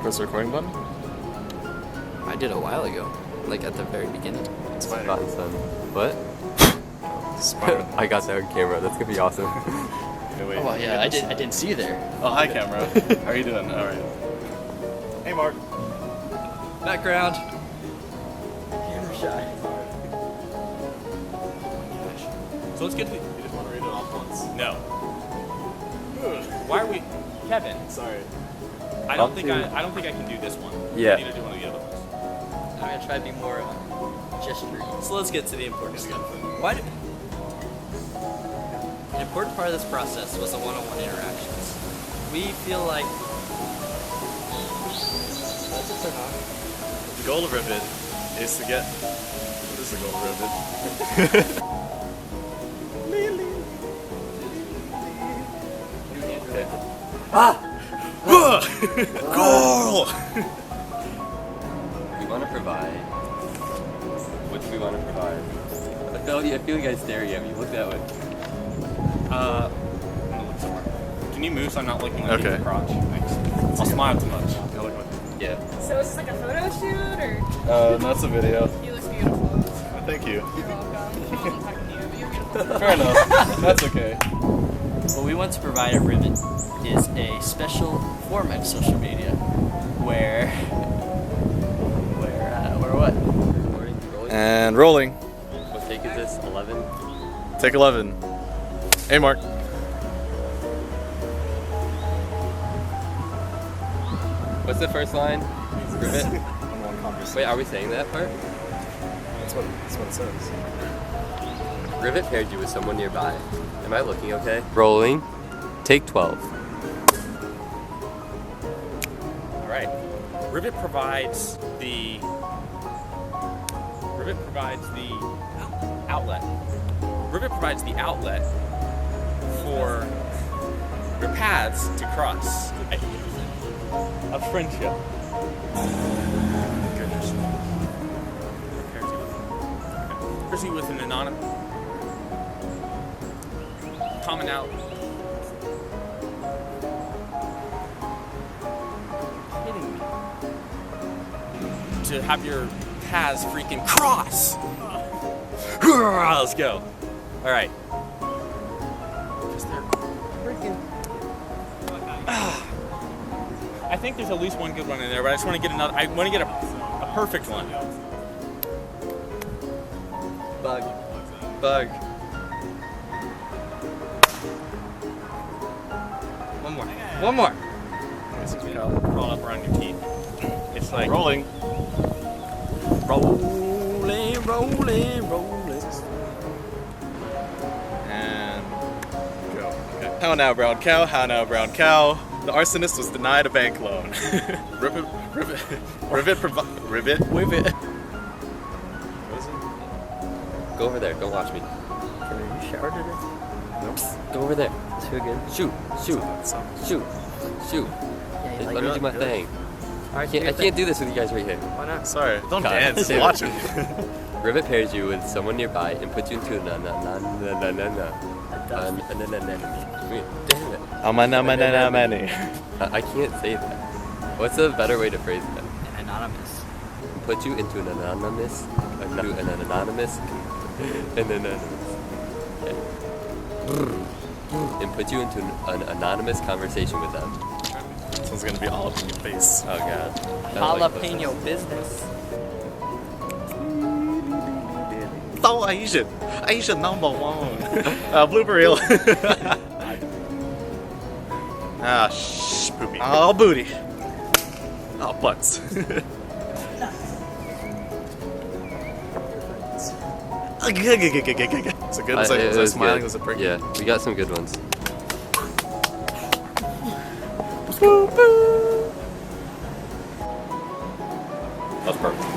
Press the recording button? I did a while ago, like at the very beginning. Spider. What? Spider. I got that on camera. That's gonna be awesome. No, wait. Oh well, yeah, I didn't see you there. Oh, hi, camera. How are you doing? All right. Hey, Mark. Background. Camera shy. So let's get to. You just want to read it off once? No. Why are we, Kevin? Sorry. I don't think I can do this one. Yeah. I need to do one of the other ones. I'm gonna try to be more gesturing. So let's get to the important stuff. Why do... An important part of this process was the one-on-one interactions. We feel like... The goal of Rivet is to get... What is the goal of Rivet? Goal! We want to provide. What do we want to provide? I feel like you guys staring at me. Look that way. I'm gonna look somewhere. Can you move so I'm not looking like Okay. your crotch? Thanks. I'll smile too much. Yeah. So is this like a photo shoot or? That's a video. You look beautiful. Thank you. You're welcome. Well, I'm talking to you, but you're beautiful. Fair enough. That's okay. What we want to provide at Rivet is a special format of social media where what? Recording, rolling. And rolling. What take is this? 11? Take 11. Hey, Mark. What's the first line? Rivet? One conversation. Wait, are we saying that part? That's what it says. Rivet paired you with someone nearby. Am I looking okay? Rolling. Take 12. All right. Rivet provides the outlet. Rivet provides the outlet for your paths to cross a friendship. Goodness. Pairs you with an anonymous common out. Kidding me. To have your paths freaking cross. Let's go. All right. Because they're freaking. I think there's at least one good one in there, but I just want to get another. I want to get a perfect one. Bug. Bug. One more. One more. Crawl up around your teeth. It's like Rolling. rolling, rolling, rolling. And go. Okay. How now, brown cow? How now, brown cow? The arsonist was denied a bank loan. Rivet. What is it? Go over there. Don't watch me. You showered today? Nope. Go over there. Let's do it again. Shoot. Shoot. Shoot. Shoot. Yeah, Let me do my thing. Alright, I can't do this with you guys right here. Why not? Sorry. Don't Cut. dance. Watch me. Rivet pairs you with someone nearby and puts you into a Many. I can't say that. What's a better way to phrase that? Anonymous. Put you into an anonymous, and put you into an anonymous conversation with them. This one's gonna be all up in your face. Oh god. Jalapeno business. So Asian number one. Blooper reel. Poopy. Oh, booty. Oh, butts. So good. Was I smiling? Good. Was it pretty? Yeah, we got some good ones. That's perfect.